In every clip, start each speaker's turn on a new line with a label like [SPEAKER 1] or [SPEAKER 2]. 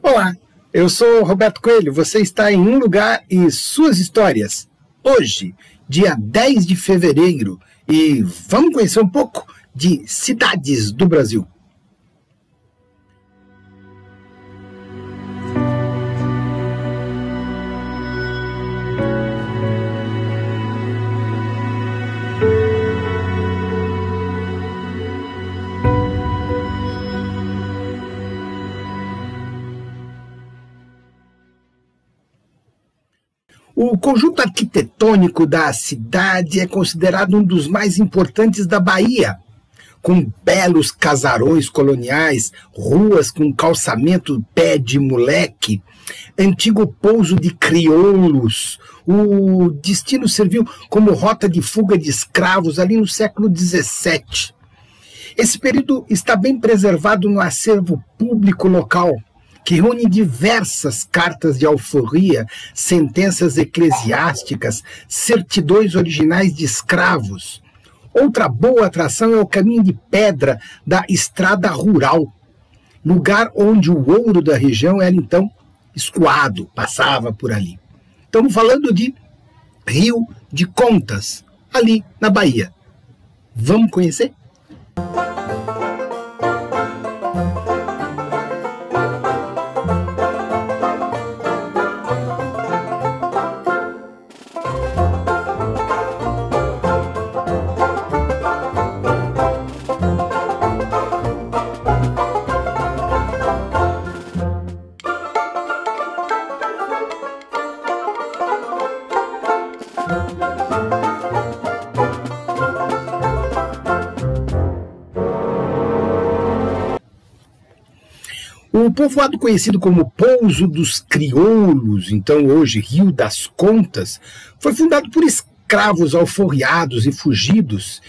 [SPEAKER 1] Olá, eu sou Roberto Coelho, você está em Um Lugar e Suas Histórias. Hoje, dia 10 de fevereiro, e vamos conhecer um pouco de cidades do Brasil. O conjunto arquitetônico da cidade é considerado um dos mais importantes da Bahia, com belos casarões coloniais, ruas com calçamento pé de moleque, antigo pouso de crioulos. O destino serviu como rota de fuga de escravos ali no século XVII. Esse período está bem preservado no acervo público local, que reúne diversas cartas de alforria, sentenças eclesiásticas, certidões originais de escravos. Outra boa atração é o caminho de pedra da Estrada Rural, lugar onde o ouro da região era então escoado, passava por ali. Estamos falando de Rio de Contas, ali na Bahia. Vamos conhecer? O povoado conhecido como Pouso dos Crioulos, então hoje Rio das Contas, foi fundado por escravos alforriados e fugidos,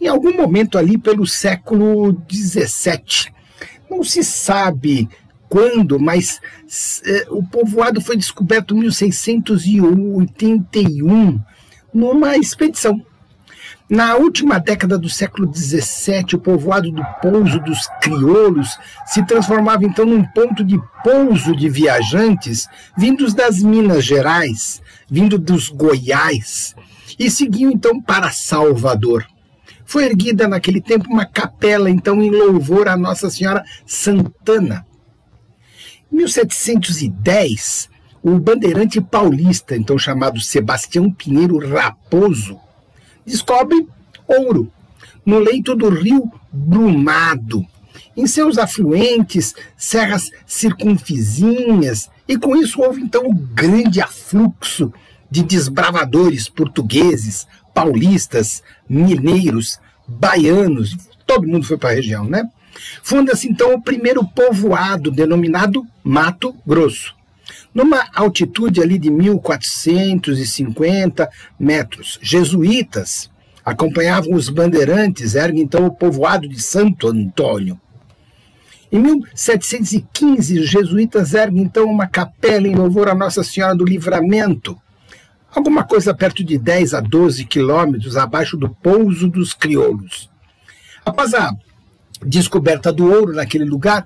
[SPEAKER 1] em algum momento ali pelo século XVII. Não se sabe quando, mas o povoado foi descoberto em 1681, numa expedição. Na última década do século XVII, o povoado do Pouso dos Crioulos se transformava então num ponto de pouso de viajantes vindos das Minas Gerais, vindo dos Goiás, e seguiam então para Salvador. Foi erguida naquele tempo uma capela então em louvor a Nossa Senhora Santana. Em 1710, o bandeirante paulista, então chamado Sebastião Pinheiro Raposo, descobre ouro no leito do rio Brumado, em seus afluentes, serras circunvizinhas, e com isso houve então um grande afluxo de desbravadores portugueses, paulistas, mineiros, baianos, todo mundo foi para a região, né? Funda-se então o primeiro povoado, denominado Mato Grosso, numa altitude ali de 1.450 metros. Jesuítas acompanhavam os bandeirantes, ergue então o povoado de Santo Antônio. Em 1715, os jesuítas erguem então uma capela em louvor a Nossa Senhora do Livramento, alguma coisa perto de 10 a 12 quilômetros abaixo do Pouso dos Crioulos. Após a descoberta do ouro naquele lugar,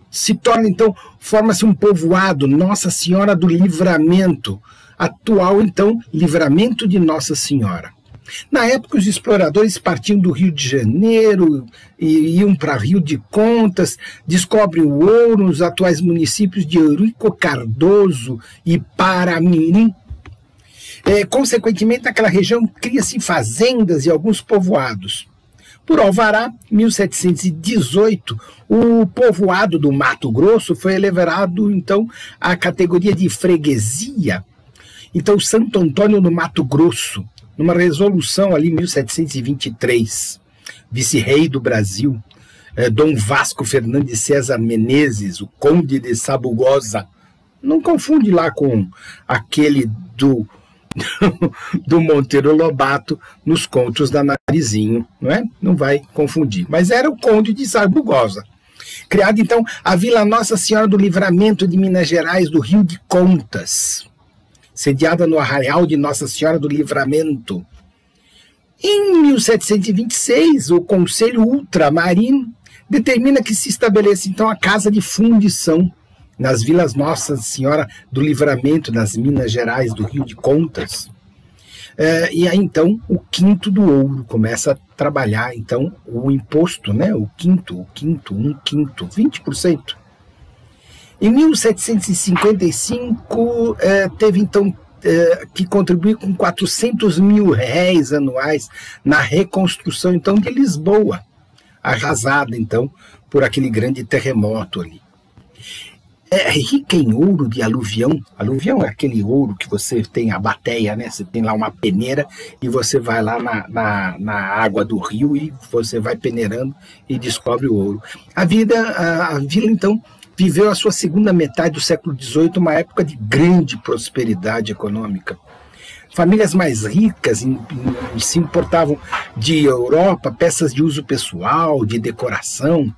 [SPEAKER 1] se torna então, forma-se um povoado, Nossa Senhora do Livramento, atual então Livramento de Nossa Senhora. Na época, os exploradores partiam do Rio de Janeiro e iam para Rio de Contas, descobrem o ouro nos atuais municípios de Eurico Cardoso e Paramirim. Consequentemente, naquela região cria-se fazendas e alguns povoados. Por alvará, 1718, o povoado do Mato Grosso foi elevado, então, à categoria de freguesia. Então, Santo Antônio no Mato Grosso, numa resolução ali em 1723, vice-rei do Brasil, Dom Vasco Fernandes César Menezes, o conde de Sabugosa. Não confunde lá com aquele do Monteiro Lobato nos contos da Narizinho, não é? Não vai confundir. Mas era o conde de Sabugosa. Criada então a Vila Nossa Senhora do Livramento de Minas Gerais, do Rio de Contas, sediada no Arraial de Nossa Senhora do Livramento. Em 1726, o Conselho Ultramarino determina que se estabeleça então a Casa de Fundição nas vilas Nossa Senhora do Livramento, nas Minas Gerais, do Rio de Contas. E aí, então, o quinto do ouro começa a trabalhar, então, o imposto, né? Um quinto, 20%. Em 1755, teve, então, que contribuir com 400 mil réis anuais na reconstrução, então, de Lisboa, arrasada, então, por aquele grande terremoto ali. É rica em ouro de aluvião. Aluvião é aquele ouro que você tem a bateia, né? Você tem lá uma peneira e você vai lá na água do rio e você vai peneirando e descobre o ouro. A vila, então, viveu a sua segunda metade do século XVIII, uma época de grande prosperidade econômica. Famílias mais ricas se importavam de Europa peças de uso pessoal, de decoração,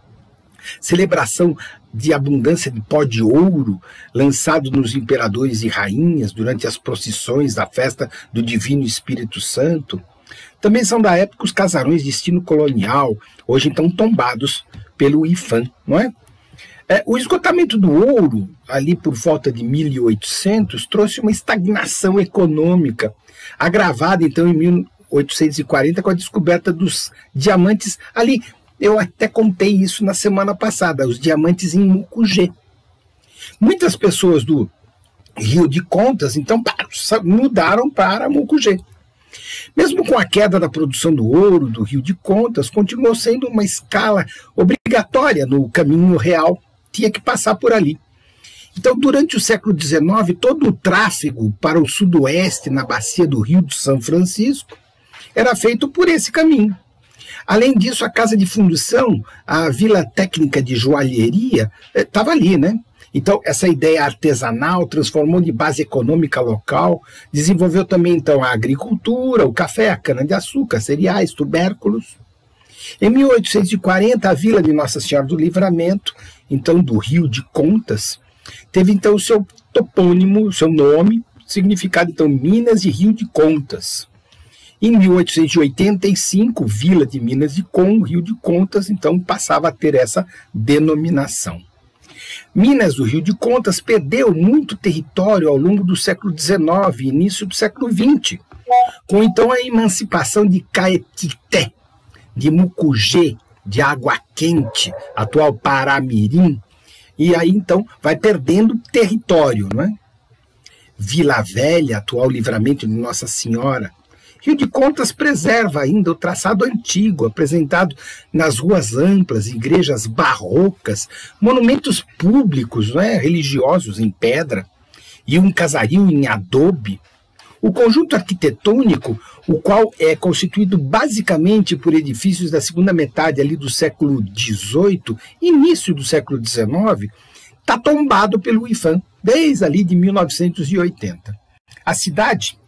[SPEAKER 1] celebração de abundância de pó de ouro lançado nos imperadores e rainhas durante as procissões da festa do Divino Espírito Santo. Também são da época os casarões de estilo colonial, hoje então tombados pelo IFAM, não é? O esgotamento do ouro, ali por volta de 1800, trouxe uma estagnação econômica, agravada então em 1840 com a descoberta dos diamantes ali. Eu até contei isso na semana passada, os diamantes em Mucugê. Muitas pessoas do Rio de Contas, então, mudaram para Mucugê. Mesmo com a queda da produção do ouro do Rio de Contas, continuou sendo uma escala obrigatória no caminho real, tinha que passar por ali. Então, durante o século XIX, todo o tráfego para o sudoeste, na bacia do Rio de São Francisco, era feito por esse caminho. Além disso, a casa de fundição, a Vila Técnica de Joalheria, estava ali, né? Então, essa ideia artesanal transformou de base econômica local, desenvolveu também, então, a agricultura, o café, a cana-de-açúcar, cereais, tubérculos. Em 1840, a Vila de Nossa Senhora do Livramento, então, do Rio de Contas, teve, então, o seu topônimo, o seu nome, significado, então, Minas de Rio de Contas. Em 1885, Vila de Minas de Rio de Contas, então, passava a ter essa denominação. Minas do Rio de Contas perdeu muito território ao longo do século XIX e início do século XX, com, então, a emancipação de Caetité, de Mucugê, de Água Quente, atual Paramirim, e aí, então, vai perdendo território, não é? Vila Velha, atual Livramento de Nossa Senhora. Rio de Contas preserva ainda o traçado antigo, apresentado nas ruas amplas, igrejas barrocas, monumentos públicos, né, religiosos em pedra, e um casario em adobe. O conjunto arquitetônico, o qual é constituído basicamente por edifícios da segunda metade ali do século XVIII, início do século XIX, está tombado pelo IFAM, desde ali de 1980. A cidade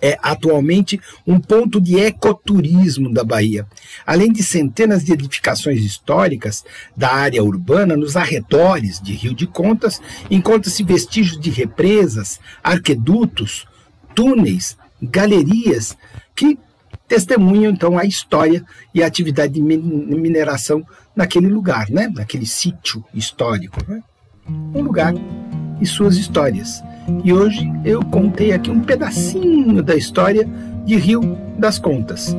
[SPEAKER 1] é atualmente um ponto de ecoturismo da Bahia. Além de centenas de edificações históricas da área urbana, nos arredores de Rio de Contas, encontra-se vestígios de represas, arquedutos, túneis, galerias, que testemunham, então, a história e a atividade de mineração naquele lugar, né? Naquele sítio histórico. Né? Um lugar e suas histórias. E hoje eu contei aqui um pedacinho da história de Rio das Contas.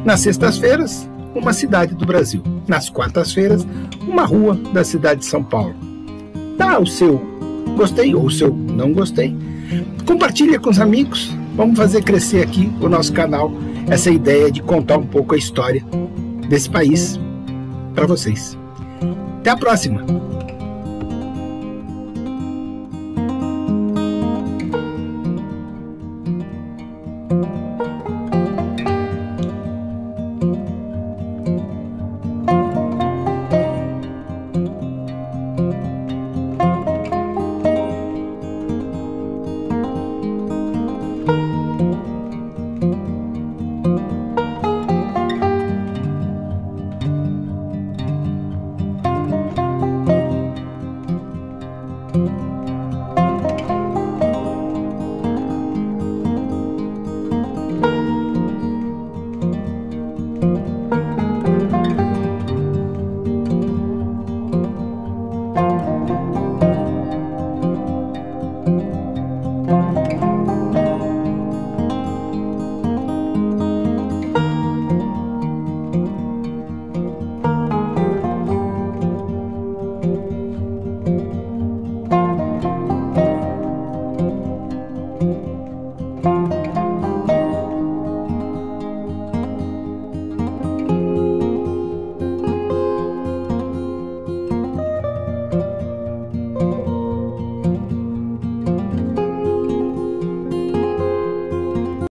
[SPEAKER 1] Nas sextas-feiras, uma cidade do Brasil. Nas quartas-feiras, uma rua da cidade de São Paulo. Dá o seu gostei ou o seu não gostei. Compartilha com os amigos. Vamos fazer crescer aqui o nosso canal, essa ideia de contar um pouco a história desse país para vocês. Até a próxima!